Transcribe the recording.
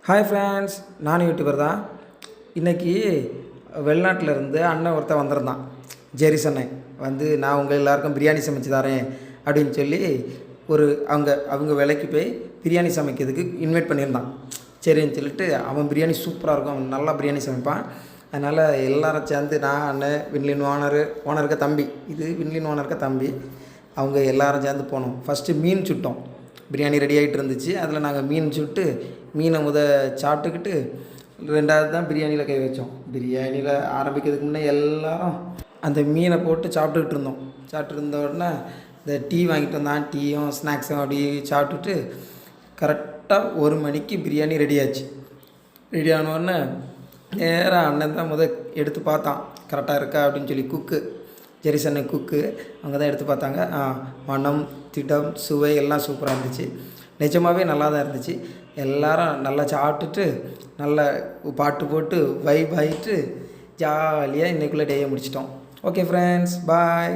Hi friends, நானும் YouTuber தான். இன்றைக்கி வெளிநாட்டில் இருந்து அண்ணன் ஒருத்தன் வந்திருந்தான். ஜெரிஸ் அண்ணன் வந்து நான் உங்கள் எல்லாேருக்கும் பிரியாணி சமைச்சு தரேன் அப்படின்னு சொல்லி அவங்க வேலைக்கு போய் பிரியாணி சமைக்கிறதுக்கு இன்வைட் பண்ணியிருந்தான். சரின்னு சொல்லிட்டு அவன் பிரியாணி சூப்பராக இருக்கும், அவன் நல்லா பிரியாணி சமைப்பான். அதனால் எல்லோரும் சேர்ந்து நான் அண்ணன் வின்லின் ஓனருக்கு தம்பி, இது வின்லின் ஓனருக்கு தம்பி, அவங்க எல்லோரும் சேர்ந்து போனோம். ஃபஸ்ட்டு மீன் சுட்டோம். பிரியாணி ரெடி ஆகிட்டு இருந்துச்சு. அதில் நாங்கள் மீன் சுட்டு மீனை சாப்பிட்டுக்கிட்டு ரெண்டாவது தான் பிரியாணியில் கை வச்சோம். பிரியாணியில் ஆரம்பிக்கிறதுக்கு முன்னே எல்லோரும் அந்த மீனை போட்டு சாப்பிட்டுக்கிட்டு இருந்தோம். சாப்பிட்டு இருந்த உடனே இந்த டீ வாங்கிட்டு வந்தான். டீயும் ஸ்நாக்ஸும் அப்படி சாப்பிட்டுட்டு கரெக்டாக 1 மணிக்கு பிரியாணி ரெடி ஆச்சு. ரெடி ஆனோடனே நேராக அண்ணன் தான் எடுத்து பார்த்தான் கரெக்டாக இருக்கா அப்படின்னு சொல்லி. ஜெரிஸ் அண்ணன் குக்கு அவங்க தான் எடுத்து பார்த்தாங்க. மனம், திடம், சுவை எல்லாம் சூப்பராக இருந்துச்சு. நிஜமாகவே நல்லா தான் இருந்துச்சு. எல்லோரும் நல்லா சாப்பிட்டுட்டு நல்லா பாட்டு போட்டு வைப் ஆகிட்டு ஜாலியாக இன்றைக்குள்ளே டேயை முடிச்சிட்டோம். ஓகே ஃப்ரெண்ட்ஸ், பாய்.